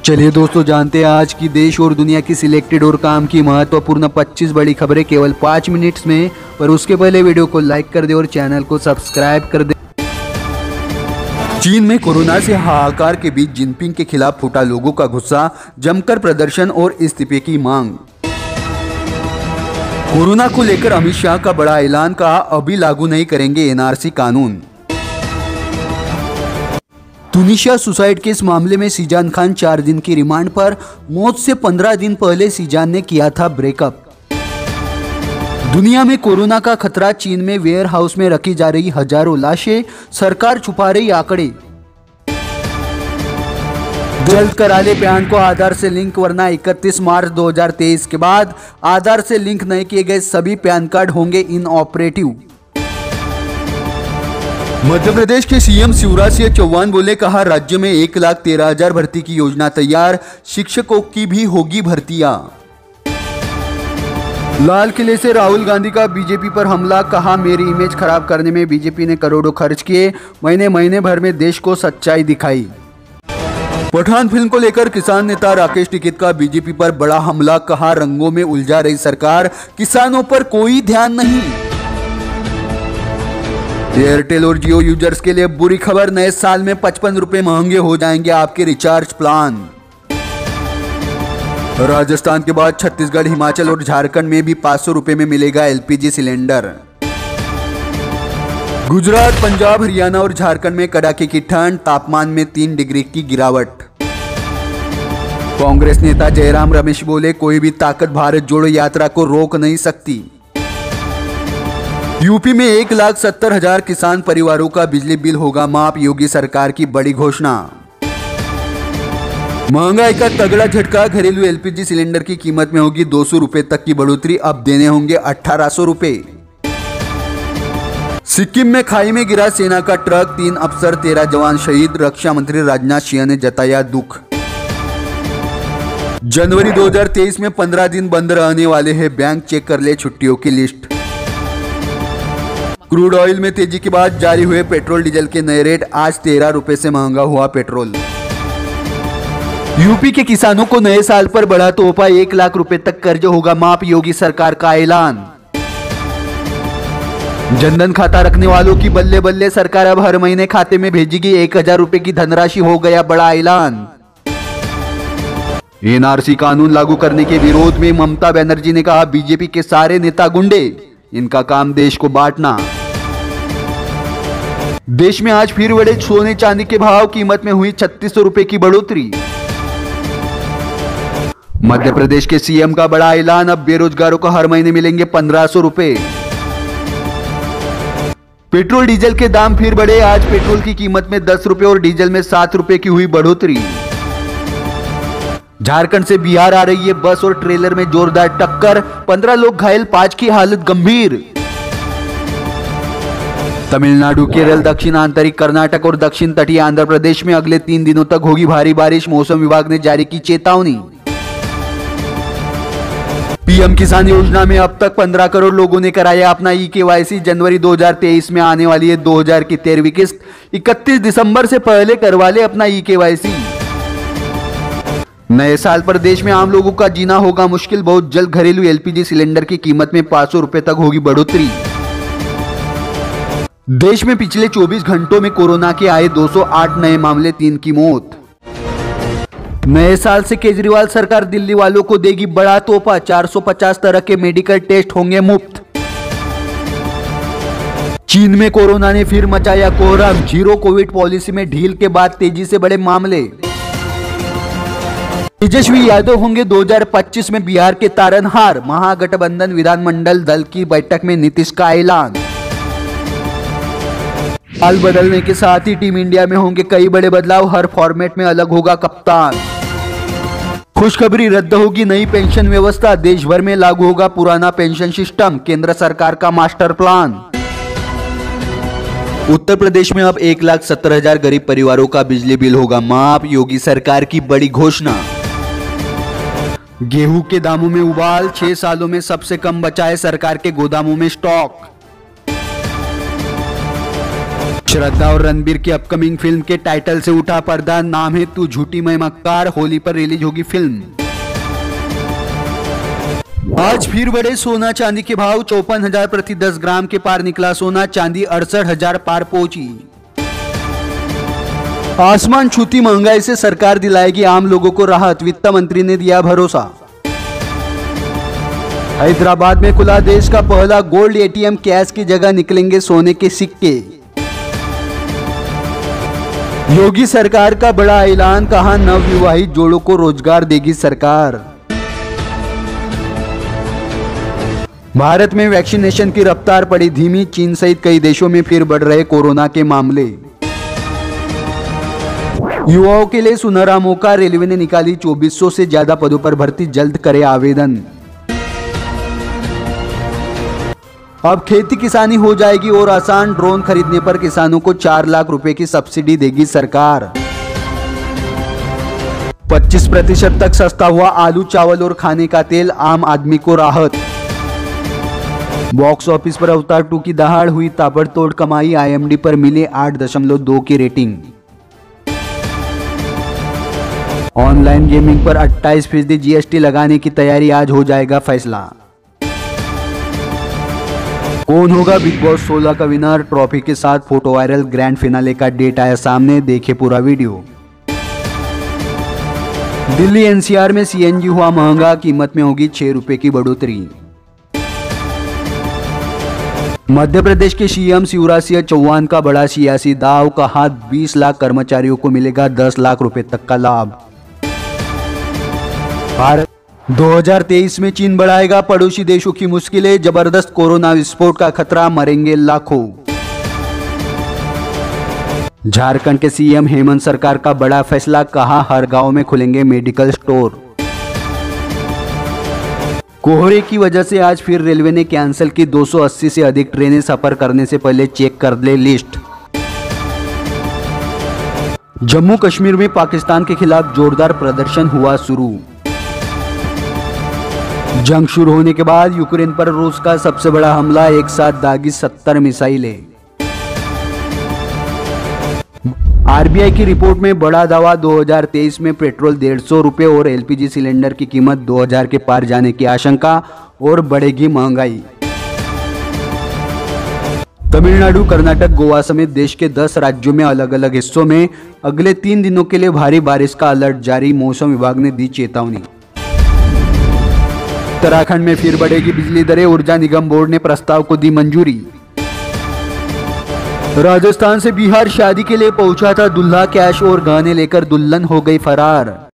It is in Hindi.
चलिए दोस्तों, जानते हैं आज की देश और दुनिया की सिलेक्टेड और काम की महत्वपूर्ण 25 बड़ी खबरें केवल 5 मिनट्स में। पर उसके पहले वीडियो को लाइक कर दे और चैनल को सब्सक्राइब कर दे। चीन में कोरोना से हाहाकार के बीच जिनपिंग के खिलाफ फूटा लोगों का गुस्सा, जमकर प्रदर्शन और इस्तीफे की मांग। कोरोना को लेकर अमित शाह का बड़ा ऐलान, कहा अभी लागू नहीं करेंगे एनआरसी कानून। तुनिशिया सुसाइड केस मामले में सीजान खान 4 दिन की रिमांड पर। मौत से 15 दिन पहले सीजान ने किया था ब्रेकअप। दुनिया में कोरोना का खतरा, चीन में वेयर हाउस में रखी जा रही हजारों लाशें, सरकार छुपा रही आंकड़े। जल्द करा ले पैन को आधार से लिंक, वरना 31 मार्च 2023 के बाद आधार से लिंक नहीं किए गए सभी पैन कार्ड होंगे इनऑपरेटिव। मध्य प्रदेश के सीएम शिवराज सिंह चौहान बोले, कहा राज्य में 1,13,000 भर्ती की योजना तैयार, शिक्षकों की भी होगी भर्तियां। लाल किले से राहुल गांधी का बीजेपी पर हमला, कहा मेरी इमेज खराब करने में बीजेपी ने करोड़ों खर्च किए, महीने भर में देश को सच्चाई दिखाई। पठान फिल्म को लेकर किसान नेता राकेश टिकैत का बीजेपी पर बड़ा हमला, कहा रंगों में उलझा रही सरकार, किसानों पर कोई ध्यान नहीं। एयरटेल और जियो यूजर्स के लिए बुरी खबर, नए साल में 55 रुपए महंगे हो जाएंगे आपके रिचार्ज प्लान। राजस्थान के बाद छत्तीसगढ़, हिमाचल और झारखंड में भी 500 रुपए में मिलेगा एलपीजी सिलेंडर। गुजरात, पंजाब, हरियाणा और झारखंड में कड़ाके की ठंड, तापमान में 3 डिग्री की गिरावट। कांग्रेस नेता जयराम रमेश बोले, कोई भी ताकत भारत जोड़ो यात्रा को रोक नहीं सकती। यूपी में 1,70,000 किसान परिवारों का बिजली बिल होगा माफ, योगी सरकार की बड़ी घोषणा। महंगाई का तगड़ा झटका, घरेलू एलपीजी सिलेंडर की कीमत में होगी 200 रुपए तक की बढ़ोतरी, अब देने होंगे 1800 रुपए। सिक्किम में खाई में गिरा सेना का ट्रक, 3 अफसर 13 जवान शहीद, रक्षा मंत्री राजनाथ सिंह ने जताया दुख। जनवरी 2023 में 15 दिन बंद रहने वाले हैं बैंक, चेक कर ले छुट्टियों की लिस्ट। क्रूड ऑयल में तेजी के बाद जारी हुए पेट्रोल डीजल के नए रेट, आज 13 रुपए से महंगा हुआ पेट्रोल। यूपी के किसानों को नए साल पर बढ़ा तोहफा, 1 लाख रुपए तक कर्ज होगा माफ, योगी सरकार का ऐलान। जनधन खाता रखने वालों की बल्ले बल्ले, सरकार अब हर महीने खाते में भेजेगी 1,000 रुपए की धनराशि, हो गया बड़ा ऐलान। एनआरसी कानून लागू करने के विरोध में ममता बनर्जी ने कहा, बीजेपी के सारे नेता गुंडे, इनका काम देश को बांटना। देश में आज फिर बढ़े सोने चांदी के भाव, कीमत में हुई 3600 रुपए की बढ़ोतरी। मध्य प्रदेश के सीएम का बड़ा ऐलान, अब बेरोजगारों को हर महीने मिलेंगे 1500 रुपए। पेट्रोल डीजल के दाम फिर बढ़े, आज पेट्रोल की कीमत में 10 रुपए और डीजल में 7 रुपए की हुई बढ़ोतरी। झारखंड से बिहार आ रही है बस और ट्रेलर में जोरदार टक्कर, 15 लोग घायल, 5 की हालत गंभीर। तमिलनाडु, केरल, दक्षिण आंतरिक कर्नाटक और दक्षिण तटीय आंध्र प्रदेश में अगले 3 दिनों तक होगी भारी बारिश, मौसम विभाग ने जारी की चेतावनी। पीएम किसान योजना में अब तक 15 करोड़ लोगों ने कराया अपना ई-केवाईसी, जनवरी 2023 में आने वाली है 2000 की 13वीं किस्त, 31 दिसंबर से पहले करवा ले अपना ई-केवाईसी। नए साल पर देश में आम लोगों का जीना होगा मुश्किल, बहुत जल्द घरेलू एलपीजी सिलेंडर की कीमत में 500 रुपए तक होगी बढ़ोतरी। देश में पिछले 24 घंटों में कोरोना के आए 208 नए मामले, 3 की मौत। नए साल से केजरीवाल सरकार दिल्ली वालों को देगी बड़ा तोहफा, 450 तरह के मेडिकल टेस्ट होंगे मुफ्त। चीन में कोरोना ने फिर मचाया कोहराम, जीरो कोविड पॉलिसी में ढील के बाद तेजी से बढ़े मामले। तेजस्वी यादव होंगे 2025 में बिहार के तारनहार, महागठबंधन विधानमंडल दल की बैठक में नीतीश का ऐलान। साल बदलने के साथ ही टीम इंडिया में होंगे कई बड़े बदलाव, हर फॉर्मेट में अलग होगा कप्तान। खुशखबरी, रद्द होगी नई पेंशन व्यवस्था, देश भर में लागू होगा पुराना पेंशन सिस्टम, केंद्र सरकार का मास्टर प्लान। उत्तर प्रदेश में अब 1,70,000 गरीब परिवारों का बिजली बिल होगा माफ, योगी सरकार की बड़ी घोषणा। गेहूं के दामों में उबाल, 6 सालों में सबसे कम बचा है सरकार के गोदामों में स्टॉक। श्रद्धा और रणबीर की अपकमिंग फिल्म के टाइटल से उठा पर्दा। नाम है तू झूठी मैं मक्कार। होली पर रिलीज होगी फिल्म। आज फिर बढ़े सोना चांदी के भाव। 54,000 प्रति 10 ग्राम के पार निकला सोना। चांदी 68,000 पार पहुंची। आसमान छूती महंगाई से सरकार दिलाएगी आम लोगों को राहत। वित्त मंत्री ने दिया भरोसा। हैदराबाद में खुला देश का पहला गोल्ड एटीएम। कैश की जगह निकलेंगे सोने के सिक्के। योगी सरकार का बड़ा ऐलान। कहा नवविवाहित जोड़ों को रोजगार देगी सरकार। भारत में वैक्सीनेशन की रफ्तार पड़ी धीमी। चीन सहित कई देशों में फिर बढ़ रहे कोरोना के मामले। युवाओं के लिए सुनहरा मौका। रेलवे ने निकाली 2400 से ज्यादा पदों पर भर्ती। जल्द करे आवेदन। अब खेती किसानी हो जाएगी और आसान। ड्रोन खरीदने पर किसानों को 4 लाख रुपए की सब्सिडी देगी सरकार। 25% तक सस्ता हुआ आलू, चावल और खाने का तेल। आम आदमी को राहत। बॉक्स ऑफिस पर अवतार 2 की दहाड़ हुई ताबड़तोड़ कमाई। IMDb पर मिले 8.2 की रेटिंग। ऑनलाइन गेमिंग पर 28% GST लगाने की तैयारी। आज हो जाएगा फैसला। कौन होगा बिग बॉस 16 का विनर? ट्रॉफी के साथ फोटो वायरल। ग्रैंड फिनाले का डेट आया सामने। देखे पूरा वीडियो। दिल्ली NCR में CNG हुआ महंगा। कीमत में होगी 6 रुपए की बढ़ोतरी। मध्य प्रदेश के CM शिवराज सिंह चौहान का बड़ा सियासी दाव। कहा 20 लाख कर्मचारियों को मिलेगा 10 लाख रुपए तक का लाभ। भारत 2023 में चीन बढ़ाएगा पड़ोसी देशों की मुश्किलें। जबरदस्त कोरोना विस्फोट का खतरा। मरेंगे लाखों। झारखंड के CM हेमंत सरकार का बड़ा फैसला। कहा हर गांव में खुलेंगे मेडिकल स्टोर। कोहरे की वजह से आज फिर रेलवे ने कैंसिल की 280 से अधिक ट्रेनें। सफर करने से पहले चेक कर ले लिस्ट। जम्मू कश्मीर में पाकिस्तान के खिलाफ जोरदार प्रदर्शन हुआ शुरू। जंग शुरू होने के बाद यूक्रेन पर रूस का सबसे बड़ा हमला। एक साथ दागी 70 मिसाइलें। RBI की रिपोर्ट में बड़ा दावा। 2023 में पेट्रोल 150 रुपए और LPG सिलेंडर की कीमत 2000 के पार जाने की आशंका। और बढ़ेगी महंगाई। तमिलनाडु, कर्नाटक, गोवा समेत देश के 10 राज्यों में अलग अलग हिस्सों में अगले 3 दिनों के लिए भारी बारिश का अलर्ट जारी। मौसम विभाग ने दी चेतावनी। उत्तराखंड में फिर बढ़ेगी बिजली दरें। ऊर्जा निगम बोर्ड ने प्रस्ताव को दी मंजूरी। राजस्थान से बिहार शादी के लिए पहुंचा था दूल्हा। कैश और गहने लेकर दुल्हन हो गई फरार।